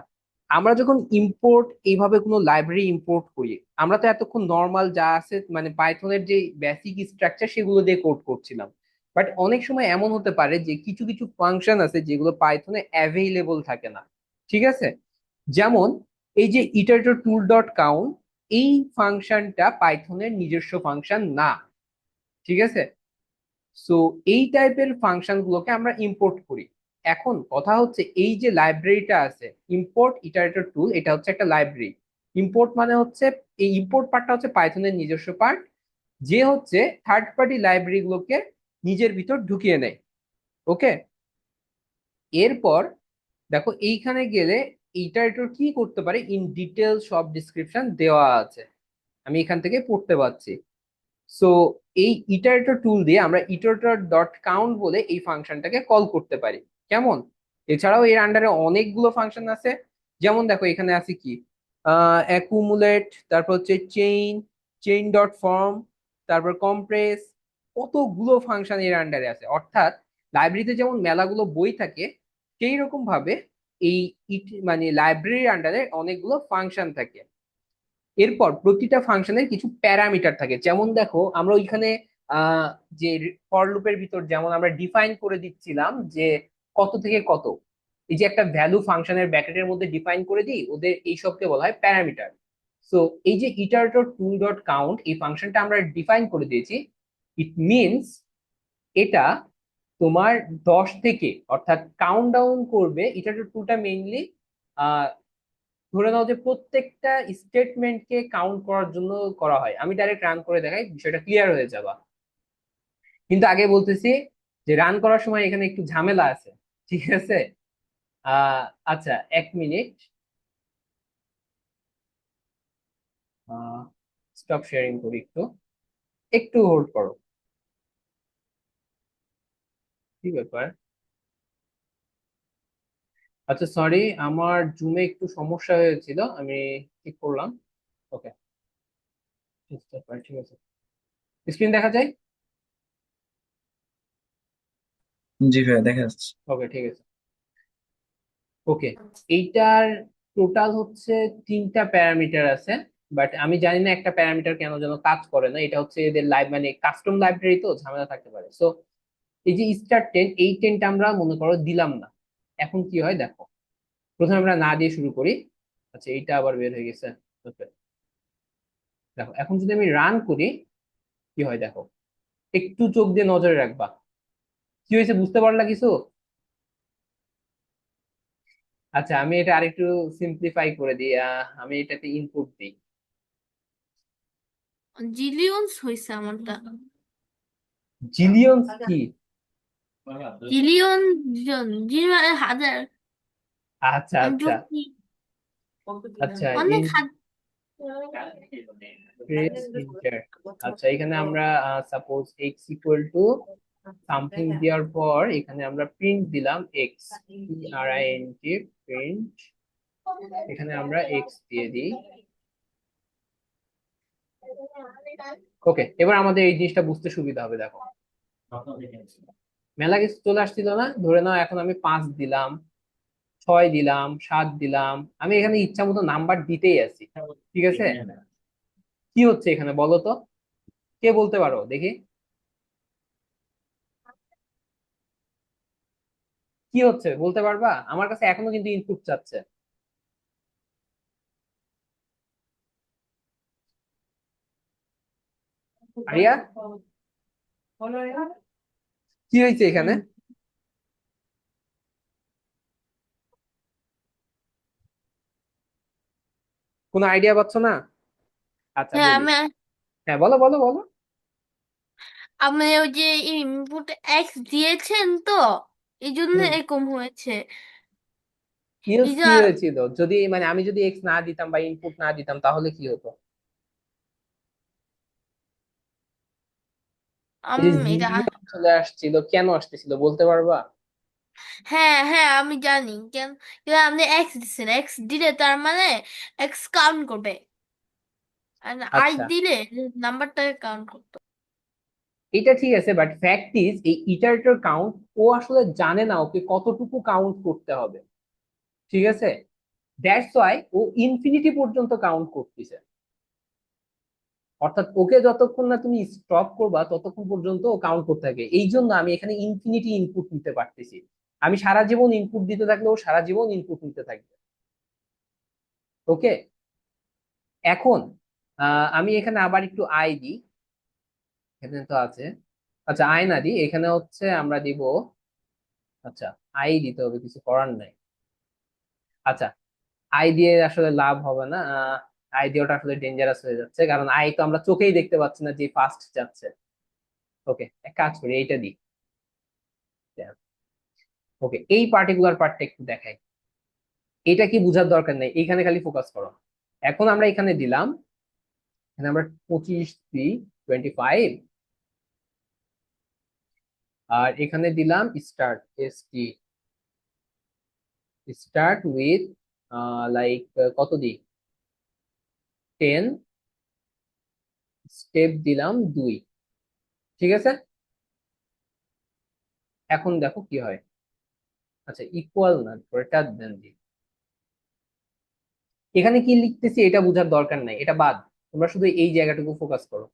আমরা যখন ইম্পোর্ট এইভাবে কোনো লাইব্রেরি ইম্পোর্ট করি, আমরা তো এতক্ষণ নর্মাল যা আছে মানে পাইথনের যে বেসিক স্ট্রাকচার সেগুলো দিয়ে কোড করছিলাম। বাট অনেক সময় এমন হতে পারে যে কিছু কিছু ফাংশন আছে যেগুলো পাইথনে অ্যাভেইলেবল থাকে না। ঠিক আছে, যেমন এই যে ইটারেটর টুল ডট কাউন্ট, এই ফাংশনটা পাইথনের নিজস্ব ফাংশন না। ঠিক আছে, সো এই টাইপের ফাংশন গুলোকে আমরা ইম্পোর্ট করি। এখন কথা হচ্ছে এই যে লাইব্রেরিটা আছে ইম্পোর্ট ইটারেটর টুল, এটা হচ্ছে একটা লাইব্রেরি। ইম্পোর্ট মানে হচ্ছে এই ইম্পোর্ট পার্টটা হচ্ছে পাইথনের নিজস্ব পার্ট, যে হচ্ছে থার্ড পার্টি লাইব্রেরি গুলোকে নিজের ভিতর ঢুকিয়ে নেয়। ওকে, এরপর দেখো এইখানে গেলে ইটারেটর কি করতে পারে ইন ডিটেল সব ডিসক্রিপশন দেওয়া আছে, আমি এখান থেকে পড়তে পারছি। সো এই ইটারেটর টুল দিয়ে আমরা ইটারেটর ডট কাউন্ট বলে এই ফাংশনটাকে কল করতে পারি। কেমন? এছাড়াও এর আন্ডারে অনেকগুলো ফাংশন আছে, যেমন দেখো এখানে আছে কি অ্যাকুমুলেট, তারপর হচ্ছে চেইন, চেইন ডট ফর্ম, তারপর কম্প্রেস, কতগুলো ফাংশন এর আন্ডারে আছে। অর্থাৎ লাইব্রেরিতে যেমন মেলাগুলো বই থাকে, সেই রকম ভাবে এই মানে লাইব্রেরির আন্ডারে অনেকগুলো ফাংশন থাকে। এরপর প্রতিটা ফাংশনের কিছু প্যারামিটার থাকে, যেমন দেখো আমরা ওইখানে আহ যে ফর লুপের ভিতর যেমন আমরা ডিফাইন করে দিচ্ছিলাম যে কত থেকে কত, এই যে একটা ভ্যালু ফাংশনের ব্র্যাকেটের মধ্যে ডিফাইন করে দিই, ওদের এইসবকে বলা হয় প্যারামিটার। সো এই যে ইটারেটর টুল ডট কাউন্ট এই ফাংশনটা আমরা ডিফাইন করে দিয়েছি, ইট মিনস এটা তোমার 10 থেকে অর্থাৎ কাউন্ট ডাউন করবে। ইটারেটর টুলটা মেইনলি ধরে নাও যে প্রত্যেকটা স্টেটমেন্টকে কাউন্ট করার জন্য করা হয়। আমি ডাইরেক্ট রান করে দেখাই, বিষয়টা ক্লিয়ার হয়ে যাবা। কিন্তু আগে বলতেছি যে রান করার সময় এখানে একটু ঝামেলা আছে। ঠিক আছে, আহ আচ্ছা 1 মিনিট, স্টপ শেয়ারিং করি, একটু একটু হোল্ড করো। কি ব্যাপার? আচ্ছা সরি, আমার জুমে একটু সমস্যা হয়েছিল, আমি ঠিক করলাম। ওকে, ঠিক আছে, স্ক্রিন দেখা যায়? জি ভাইয়া, দেখা যাচ্ছে। ওকে ঠিক আছে। ওকে, এইটার টোটাল হচ্ছে 3টা প্যারামিটার আছে। বাট আমি জানি না একটা প্যারামিটার কেন যেন কাজ করে না, এটা হচ্ছে এদের লাইভ মানে কাস্টম লাইব্রেরি, তো ঝামেলা থাকতে পারে। সো এই যে স্টার 10, এই 10টা আমরা মনে করো দিলাম না। এখন কি হয় দেখো, প্রথমে আমরা না দিয়ে শুরু করি। আচ্ছা এইটা আবার বের হয়ে গেছে। Okay, দেখো এখন যদি আমি রান করি কি হয় দেখো, একটু চোখ দিয়ে নজরে রাখবা। কি হয়েছে বুঝতে পারলা কিছু? আচ্ছা আমি এটা আরেকটু সিম্পলিফাই করে দিই, আমি এটাতে ইনপুট দিই। জিলিয়ন্স হয়েছে আমারটা। জিলিয়ন্স কি? জিলিয়ন, জন জি মানে হাজার। আচ্ছা আমি আচ্ছা ঢুকি আচ্ছা, অনেক হাজার। Press inter. আচ্ছা এখানে আমরা suppose x equal to something দেওয়ার পর এখানে আমরা প্রিন্ট দিলাম এক্স, PRINT প্রিন্ট, এখানে আমরা এক্স দিয়ে দিই। ওকে, এবার আমাদের এই জিনিসটা বুঝতে সুবিধা হবে। দেখো মেলা কিছু চলে আসছিল না, ধরে নাও এখন আমি 5 দিলাম, 6 দিলাম, 7 দিলাম, আমি এখানে ইচ্ছা মতো নাম্বার দিতেই আছি। ঠিক আছে, কি হচ্ছে এখানে বলো তো, কে বলতে পারো দেখি কি হচ্ছে বলতে পারবা? আমার কাছে এখনো কিন্তু ইনপুট চাচ্ছে। আরিয়া, কি হয়েছে এখানে? কোনো আইডিয়া পাচ্ছ না? আচ্ছা হ্যাঁ, বলি, আমি হ্যাঁ বলো বলো বলো। আমি ওই যে ইনপুট এক্স দিয়েছেন তো, এই জন্য হুম, এরকম হয়েছে। ইউজ এই যে কি হয়েছিল যদি মানে আমি যদি এক্স না দিতাম বা ইনপুট না দিতাম তাহলে কি হতো? এই যে এটা জিলিয়ন চলে আসছিল, কেন আসতেছিল বলতে পারবা? হ্যাঁ হ্যাঁ আমি জানি কেন। কেন আপনি এক্স দিচ্ছেন, এক্স দিলে তার মানে এক্স কাউন্ট করবে, আর আই আচ্ছা দিলে নাম্বারটাকে কাউন্ট করতো। এটা ঠিক আছে, বাট ফ্যাক্ট ইজ এই ইটারেটর কাউন্ট ও আসলে জানে না ওকে কতটুকু কাউন্ট করতে হবে। ঠিক আছে, দ্যাটস ওয়াই ও ইনফিনিটি পর্যন্ত কাউন্ট করতেছে, অর্থাৎ ওকে যতক্ষণ না তুমি স্টপ করবা ততক্ষণ পর্যন্ত ও কাউন্ট করতে থাকে। এই জন্য আমি এখানে ইনফিনিটি ইনপুট নিতে পারতেছি। আমি সারা জীবন ইনপুট দিতে থাকলে ও সারা জীবন ইনপুট নিতে থাকবে। ওকে, এখন আমি এখানে আবার একটু আই দিই, এখানে তো আছে। আচ্ছা আই না দিই, এখানে হচ্ছে আমরা দিব, আচ্ছা আই দিতে হবে, কিছু করার নাই। আচ্ছা আই দিয়ে আসলে লাভ হবে না, আই দিয়ে ওটা আসলে ডেঞ্জারাস হয়ে যাচ্ছে, কারণ আই তো আমরা চোখেই দেখতে পাচ্ছি না যে ফাস্ট যাচ্ছে। ওকে, এক কাজ করি, এইটা দিই। ওকে, এই পার্টিকুলার পার্টটা একটু দেখাই। এটা কি বোঝার দরকার নেই, এখানে খালি ফোকাস করো। এখন আমরা এখানে দিলাম, এখানে আমরা 25 আর এখানে দিলাম স্টার্ট, স্টার্ট উইথ লাইক কত দিই, 10, স্টেপ দিলাম 2। ঠিক আছে, এখন দেখো কি হয়। আচ্ছা ইকুয়াল না, গ্রেটার দেন দিই। এখানে কি লিখতেছি এটা বোঝার দরকার নাই, এটা বাদ, তোমরা শুধু এই জায়গাটুকু ফোকাস করো।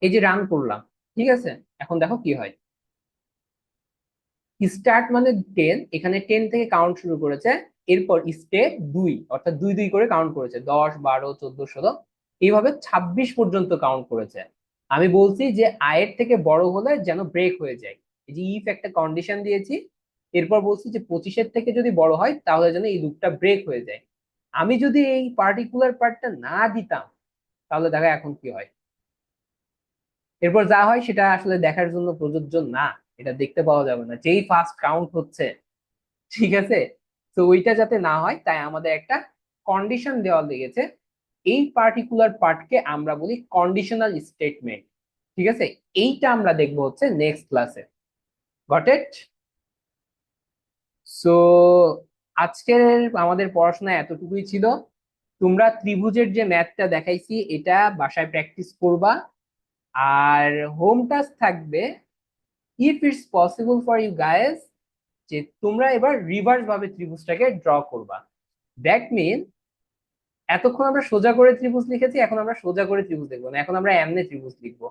এই যে রান করলাম, ঠিক আছে, এখন দেখো কি হয়। স্টার্ট মানে 10, এখানে 10 থেকে কাউন্ট শুরু করেছে, এরপর স্টেপ 2, অর্থাৎ 2 2 করে কাউন্ট করেছে, 10 12 14 16, এইভাবে 26 পর্যন্ত কাউন্ট করেছে। আমি বলছি যে আয়ের থেকে বড় হলে যেন ব্রেক হয়ে যায়, এই যে ইফ একটা কন্ডিশন দিয়েছি, এরপর বলছি যে 25-এর থেকে যদি বড় হয় তাহলে যেন এই লুপটা ব্রেক হয়ে যায়। আমি যদি এই পার্টিকুলার পার্টটা না দিতাম তাহলে দেখা এখন কি হয়। এরপর যা হয় সেটা আসলে দেখার জন্য প্রযোজ্য না, এটা দেখতে পাওয়া যাবে না যেই ফার্স্ট কাউন্ট হচ্ছে। ঠিক আছে, তো ওইটা যাতে না হয় তাই আমাদের একটা কন্ডিশন দেওয়া লেগেছে। এই পার্টিকুলার পার্টকে আমরা বলি কন্ডিশনাল স্টেটমেন্ট। ঠিক আছে, এইটা আমরা দেখবো হচ্ছে নেক্সট ক্লাসে। Got it? সো আজকের আমাদের পড়াশোনা এতটুকুই ছিল। তোমরা ত্রিভুজের যে ম্যাথটা দেখাইছি এটা বাসায় প্র্যাকটিস করবা, আর হোম টাস্ক থাকবে, if it's possible for you guys, যে তোমরা এবার রিভার্স ভাবে ত্রিভুজটাকে ড্র করবা। দ্যাট মিন এতক্ষণ আমরা সোজা করে ত্রিভুজ লিখেছি, এখন আমরা সোজা করে ত্রিভুজ লিখবো না, এখন আমরা এমনি ত্রিভুজ লিখবো।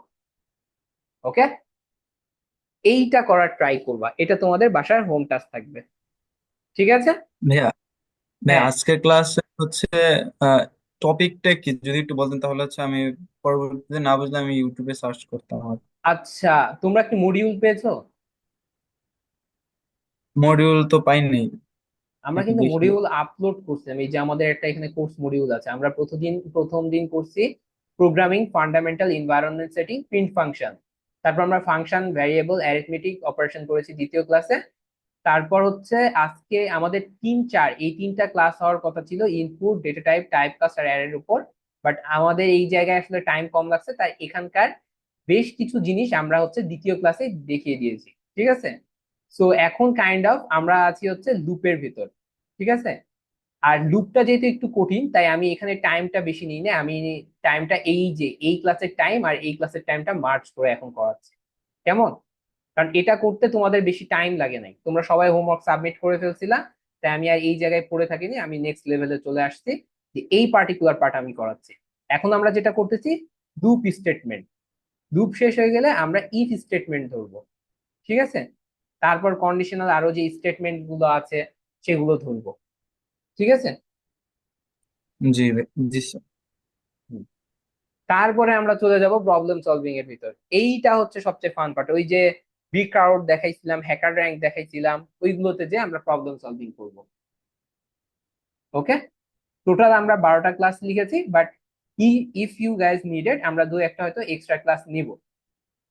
ওকে, এইটা করার ট্রাই করবা, এটা তোমাদের বাসার হোম টাস্ক থাকবে। ঠিক আছে? ভাইয়া, ভাইয়া হ্যাঁ, আজকের ক্লাস হচ্ছে টপিকটা কি যদি একটু বলতেন তাহলে হচ্ছে আমি পরবর্তীতে না বুঝলে আমি ইউটিউবে সার্চ করতাম। আর আচ্ছা তোমরা কি মডিউল পেয়েছো? মডিউল তো পাইনি, আমরা একটু কিন্তু দেখি। মডিউল আপলোড করছিলাম, এই যে আমাদের একটা এখানে কোর্স মডিউল আছে, আমরা প্রথম দিন করছি programming fundamental environment setting print function, তারপর আমরা ফাংশন ভ্যারিয়েবল অ্যারিথমেটিক অপারেশন করেছি দ্বিতীয় ক্লাসে। তারপর হচ্ছে আজকে আমাদের 3 4 এই 3টা ক্লাস হওয়ার কথা ছিল input data type type cast আর অ্যারের উপর, বাট আমাদের এই জায়গায় আসলে টাইম কম লাগছে, তাই এখানকার বেশ কিছু জিনিস আমরা হচ্ছে দ্বিতীয় ক্লাসে দেখিয়ে দিয়েছি। ঠিক আছে, সো এখন কাইন্ড অফ আমরা আছি হচ্ছে লুপের ভিতর। ঠিক আছে, আর লুপটা যেহেতু একটু কঠিন তাই আমি এখানে টাইমটা বেশি নিই না, আমি টাইমটা এই যে এই ক্লাসের টাইম আর এই ক্লাসের টাইমটা মার্চ করে এখন করাচ্ছি। কেমন? কারণ এটা করতে তোমাদের বেশি টাইম লাগে নাই, তোমরা সবাই হোমওয়ার্ক সাবমিট করে ফেলছিলা, তাই আমি আর এই জায়গায় পড়ে থাকিনি, আমি নেক্সট লেভেলে চলে আসছি, যে এই পার্টিকুলার পার্ট আমি করাচ্ছি। এখন আমরা যেটা করতেছি লুপ স্টেটমেন্ট, লুপ শেষ হয়ে গেলে আমরা ইফ স্টেটমেন্ট ধরবো। ঠিক আছে, তারপর কন্ডিশনাল আরো যে স্টেটমেন্ট গুলো আছে সেগুলো ধরবো। ঠিক আছে। জি জি স্যার। হুম। তারপরে আমরা চলে যাব প্রবলেম সলভিং এর ভিতর, এইটা হচ্ছে সবচেয়ে ফান পার্ট, ওই যে বিগ ক্রাউড দেখাইছিলাম, হ্যাকার র্যাঙ্ক দেখাইছিলাম, ওইগুলোতে যে আমরা প্রবলেম সলভিং করব। ওকে, টোটাল আমরা 12টা ক্লাস লিখেছি, but if you guys needed আমরা দু একটা হয়তো এক্সট্রা ক্লাস নিব,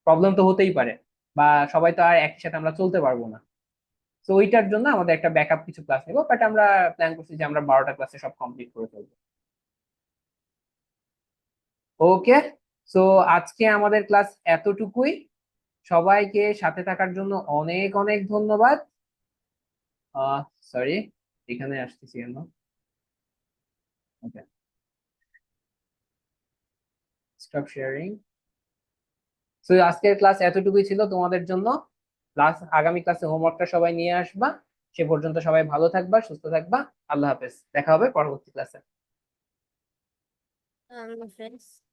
প্রবলেম তো হতেই পারে, বা সবাই তো আর একই সাথে আমরা চলতে পারবো না। তো ওইটার জন্য আমাদের একটা ব্যাকআপ কিছু ক্লাস নেবো, বাট আমরা প্ল্যান করছি যে আমরা 12টা ক্লাসে সব কমপ্লিট করে ফেলবো। ওকে, সো আজকে আমাদের ক্লাস এতটুকুই। সবাইকে সাথে থাকার জন্য অনেক অনেক ধন্যবাদ। সরি, এখানে আসতেছি কেন? ওকে, স্টপ শেয়ারিং। তো আজকের ক্লাস এতটুকুই ছিল তোমাদের জন্য। আগামী ক্লাসে হোমওয়ার্কটা সবাই নিয়ে আসবা। সে পর্যন্ত সবাই ভালো থাকবা, সুস্থ থাকবা। আল্লাহ হাফেজ, দেখা হবে পরবর্তী ক্লাসে। আল্লাহ হাফেজ।